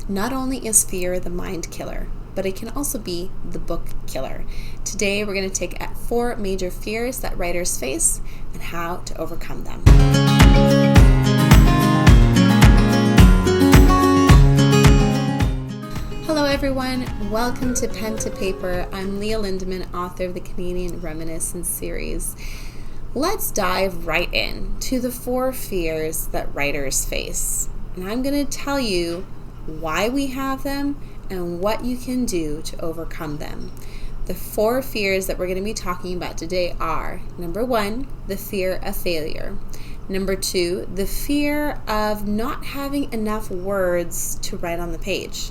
Not only is fear the mind killer, but it can also be the book killer. Today we're going to take at 4 major fears that writers face and how to overcome them. Hello everyone, welcome to Pen to Paper. I'm Leah Lindeman, author of the Canadian Reminiscence series. Let's dive right in to the 4 fears that writers face. And I'm going to tell you why we have them and what you can do to overcome them. The 4 fears that we're going to be talking about today are: number 1, the fear of failure. Number 2, the fear of not having enough words to write on the page.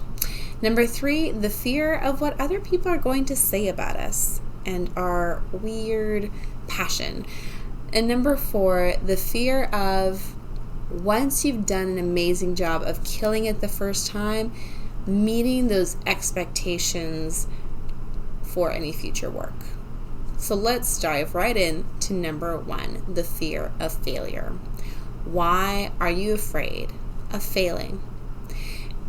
Number 3, the fear of what other people are going to say about us and our weird passion. And number 4, the fear of once you've done an amazing job of killing it the first time, meeting those expectations for any future work. So let's dive right in to number 1, the fear of failure. Why are you afraid of failing?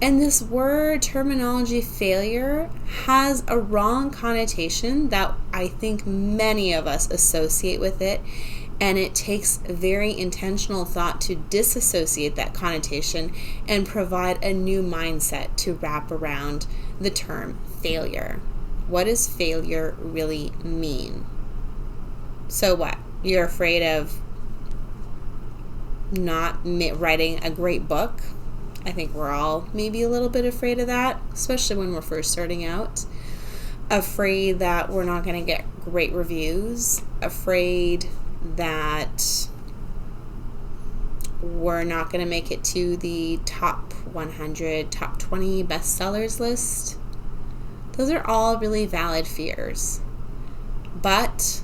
And this word terminology failure has a wrong connotation that I think many of us associate with it. And it takes very intentional thought to disassociate that connotation and provide a new mindset to wrap around the term failure. What does failure really mean? So what? You're afraid of not writing a great book? I think we're all maybe a little bit afraid of that, especially when we're first starting out. Afraid that we're not going to get great reviews. Afraid that we're not going to make it to the top 100, top 20 bestsellers list. Those are all really valid fears. But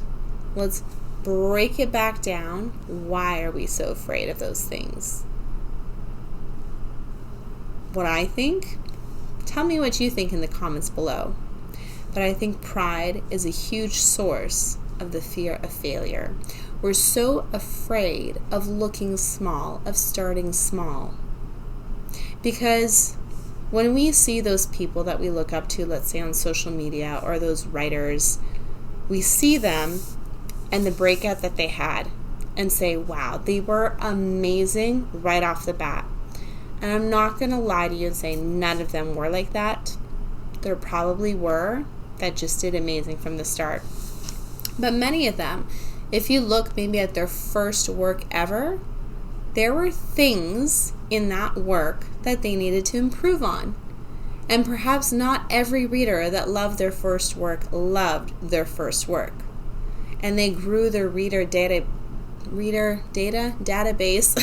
let's break it back down. Why are we so afraid of those things? What I think? Tell me what you think in the comments below. But I think pride is a huge source of the fear of failure. We're so afraid of looking small, of starting small. Because when we see those people that we look up to, let's say on social media, or those writers, we see them and the breakout that they had and say, wow, they were amazing right off the bat. And I'm not going to lie to you and say none of them were like that. There probably were that just did amazing from the start. But many of them, if you look maybe at their first work ever, there were things in that work that they needed to improve on. And perhaps not every reader that loved their first work loved their first work. And they grew their reader data database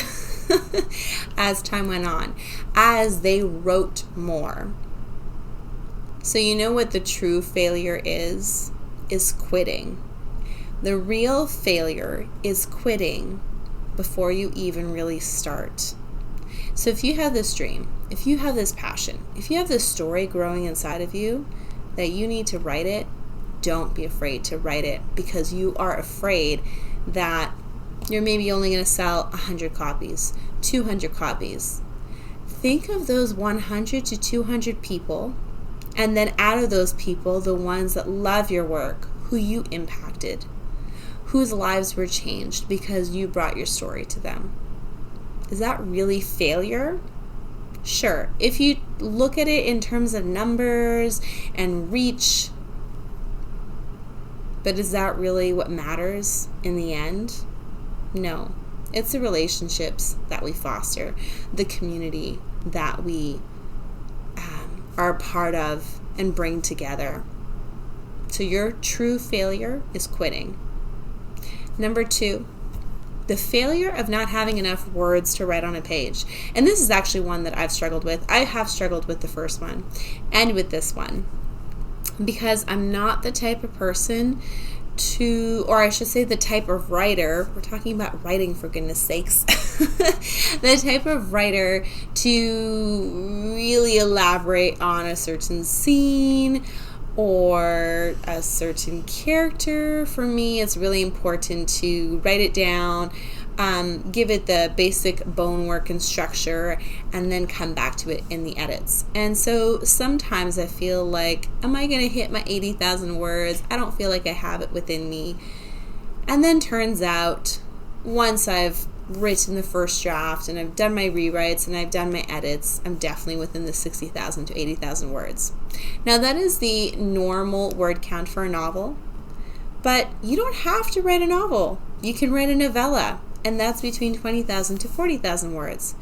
as time went on, as they wrote more. So you know what the true failure is quitting. The real failure is quitting before you even really start. So if you have this dream, if you have this passion, if you have this story growing inside of you that you need to write it, don't be afraid to write it, because you are afraid that you're maybe only going to sell 100 copies, 200 copies. Think of those 100 to 200 people, and then out of those people, the ones that love your work, who you impacted, whose lives were changed because you brought your story to them. Is that really failure? Sure. If you look at it in terms of numbers and reach, but is that really what matters in the end? No. It's the relationships that we foster, the community that we are a part of and bring together. So your true failure is quitting. Number 2, the failure of not having enough words to write on a page. And this is actually one that I've struggled with. I have struggled with the first one and with this one, because I'm not the type of person or I should say the type of writer, we're talking about writing for goodness sakes, the type of writer to really elaborate on a certain scene or a certain character. For me, it's really important to write it down, give it the basic bone work and structure, and then come back to it in the edits. And so sometimes I feel like, am I going to hit my 80,000 words? I don't feel like I have it within me. And then turns out, once I've written the first draft and I've done my rewrites and I've done my edits, I'm definitely within the 60,000 to 80,000 words. Now that is the normal word count for a novel, but you don't have to write a novel. You can write a novella, and that's between 20,000 to 40,000 words.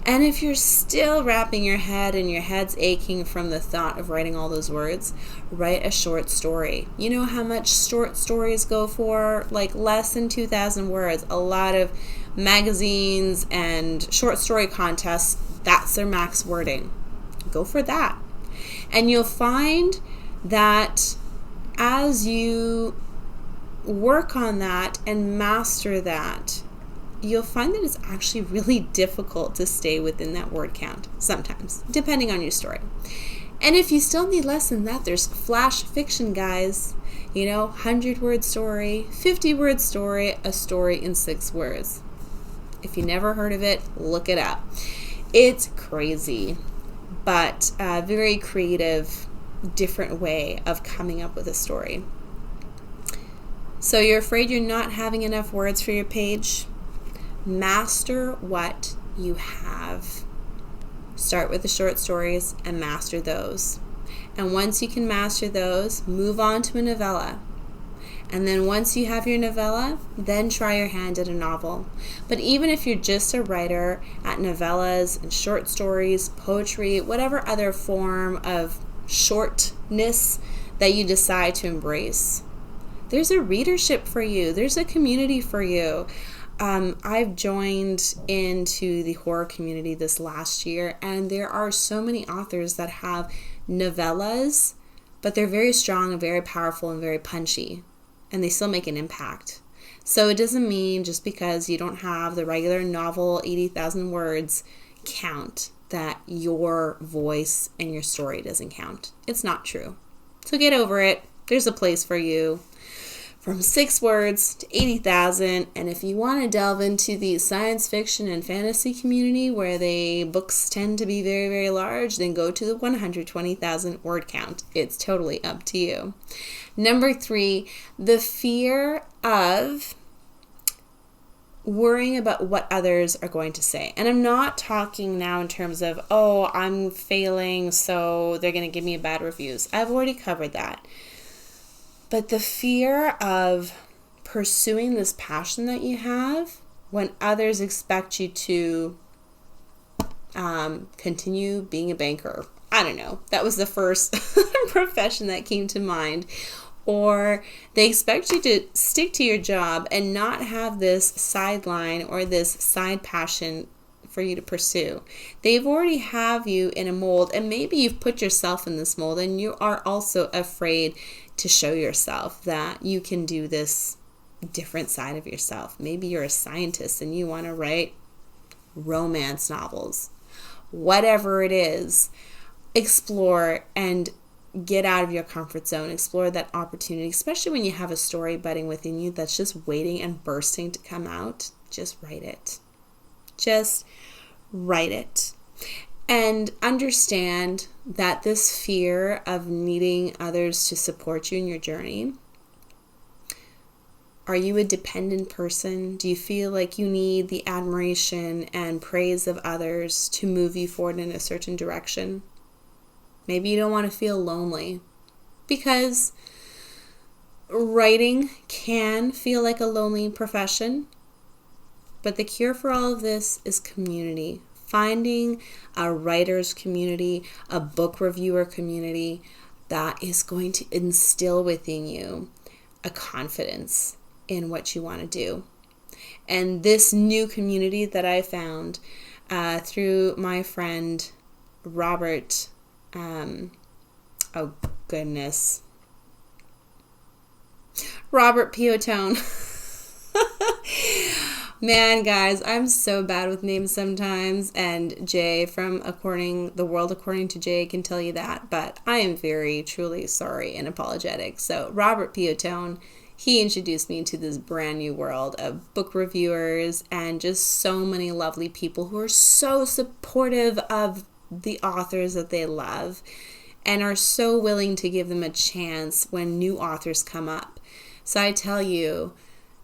And if you're still wrapping your head and your head's aching from the thought of writing all those words, write a short story. You know how much short stories go for? Like less than 2,000 words. A lot of magazines and short story contests, that's their max wording. Go for that. And you'll find that as you work on that and master that, you'll find that it's actually really difficult to stay within that word count sometimes, depending on your story. And if you still need less than that, there's flash fiction, guys. 100-word story, 50-word story, a story in 6 words. If you never heard of it, look it up. It's crazy, but a very creative, different way of coming up with a story. So you're afraid you're not having enough words for your page? Master what you have. Start with the short stories and master those. And once you can master those, move on to a novella. And then once you have your novella, then try your hand at a novel. But even if you're just a writer at novellas and short stories, poetry, whatever other form of shortness that you decide to embrace, there's a readership for you. There's a community for you. I've joined into the horror community this last year, and there are so many authors that have novellas, but they're very strong and very powerful and very punchy, and they still make an impact. So it doesn't mean just because you don't have the regular novel 80,000 words count that your voice and your story doesn't count. It's not true. So get over it. There's a place for you. From 6 words to 80,000, and if you want to delve into the science fiction and fantasy community where the books tend to be very, very large, then go to the 120,000 word count. It's totally up to you. Number 3, the fear of worrying about what others are going to say. And I'm not talking now in terms of, oh, I'm failing, so they're going to give me bad reviews. I've already covered that. But the fear of pursuing this passion that you have when others expect you to continue being a banker. I don't know. That was the first profession that came to mind. Or they expect you to stick to your job and not have this sideline or this side passion for you to pursue. They've already have you in a mold, and maybe you've put yourself in this mold, and you are also afraid to show yourself that you can do this different side of yourself. Maybe you're a scientist and you want to write romance novels. Whatever it is, explore and get out of your comfort zone. Explore that opportunity, especially when you have a story budding within you that's just waiting and bursting to come out. Just write it. Just write it. And understand that this fear of needing others to support you in your journey. Are you a dependent person? Do you feel like you need the admiration and praise of others to move you forward in a certain direction? Maybe you don't want to feel lonely, because writing can feel like a lonely profession. But the cure for all of this is community. Finding a writer's community, a book reviewer community that is going to instill within you a confidence in what you want to do. And this new community that I found through my friend Robert, Robert Piotone. Man, guys, I'm so bad with names sometimes, and Jay from The World According to Jay can tell you that, but I am very, truly sorry and apologetic. So Robert Piotone, He introduced me to this brand new world of book reviewers and just so many lovely people who are so supportive of the authors that they love and are so willing to give them a chance when new authors come up. So I tell you,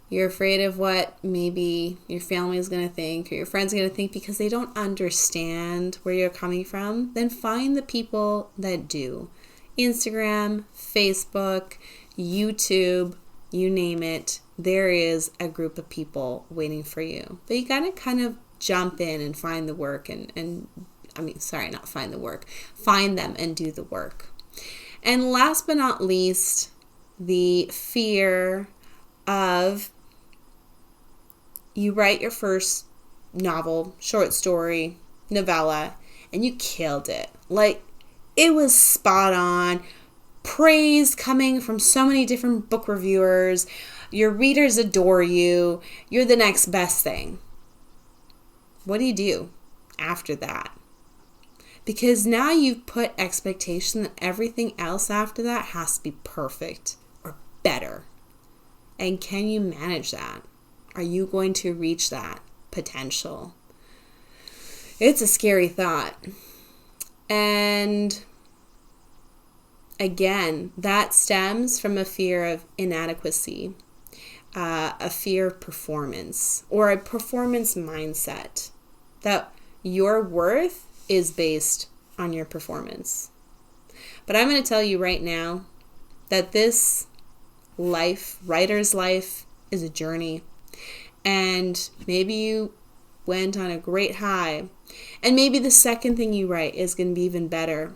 you're afraid of what maybe your family is going to think or your friends are going to think because they don't understand where you're coming from, then find the people that do. Instagram, Facebook, YouTube, you name it, there is a group of people waiting for you. But you got to kind of jump in and find the work find them and do the work. And last but not least, the fear of you write your first novel, short story, novella, and you killed it. Like, it was spot on. Praise coming from so many different book reviewers. Your readers adore you. You're the next best thing. What do you do after that? Because now you've put expectation that everything else after that has to be perfect or better. And can you manage that? Are you going to reach that potential? It's a scary thought. And again, that stems from a fear of inadequacy, a fear of performance, or a performance mindset that your worth is based on your performance. But I'm going to tell you right now that this life, writer's life, is a journey. And maybe you went on a great high, and maybe the second thing you write is going to be even better.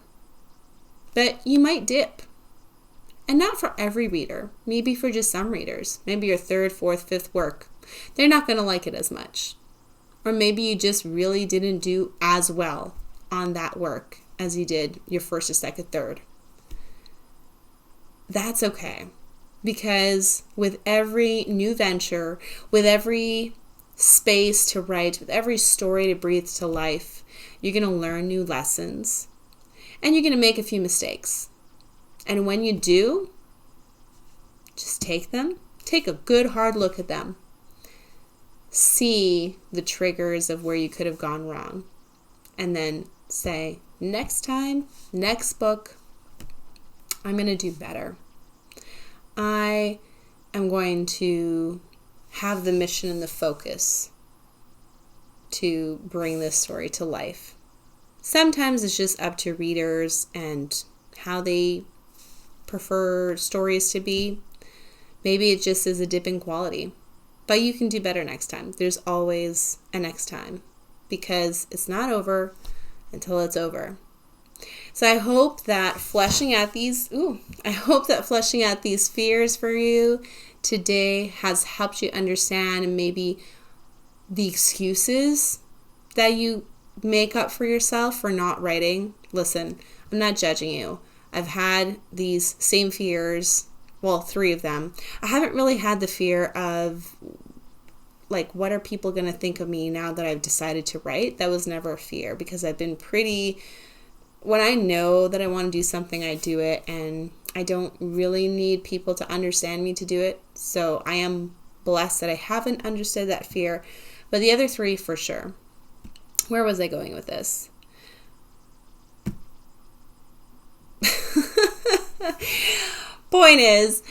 But you might dip. And not for every reader. Maybe for just some readers. Maybe your third, fourth, fifth work. They're not going to like it as much. Or maybe you just really didn't do as well on that work as you did your first or second, third. That's okay. Because with every new venture, with every space to write, with every story to breathe to life, you're going to learn new lessons. And you're going to make a few mistakes. And when you do, just take them. Take a good hard look at them. See the triggers of where you could have gone wrong. And then say, next time, next book, I'm going to do better. I am going to have the mission and the focus to bring this story to life. Sometimes it's just up to readers and how they prefer stories to be. Maybe it just is a dip in quality. But you can do better next time. There's always a next time. Because it's not over until it's over. So I hope that fleshing out these fears for you today has helped you understand maybe the excuses that you make up for yourself for not writing. Listen, I'm not judging you. I've had these same fears, well, 3 of them. I haven't really had the fear of, like, what are people going to think of me now that I've decided to write? That was never a fear because I've been when I know that I want to do something, I do it, and I don't really need people to understand me to do it. So I am blessed that I haven't understood that fear, but the other 3 for sure. Where was I going with this? Point is,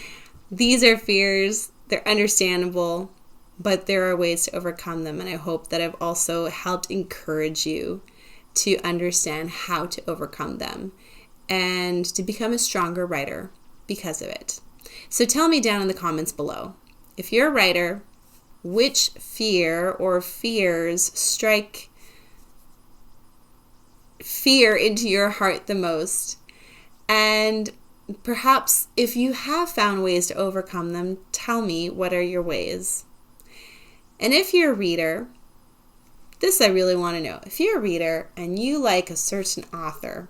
these are fears. They're understandable, but there are ways to overcome them. And I hope that I've also helped encourage you to understand how to overcome them and to become a stronger writer because of it. So tell me down in the comments below, if you're a writer, which fear or fears strike fear into your heart the most? And perhaps if you have found ways to overcome them, tell me what are your ways. And if you're a reader, this I really want to know. If you're a reader and you like a certain author,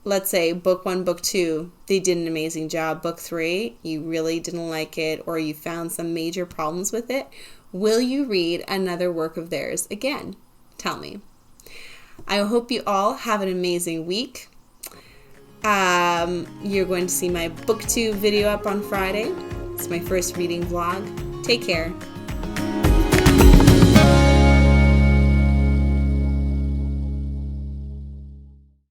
let's say book 1, book 2, they did an amazing job. Book 3, you really didn't like it or you found some major problems with it, will you read another work of theirs again? Tell me. I hope you all have an amazing week. You're going to see my book 2 video up on Friday. It's my first reading vlog. Take care.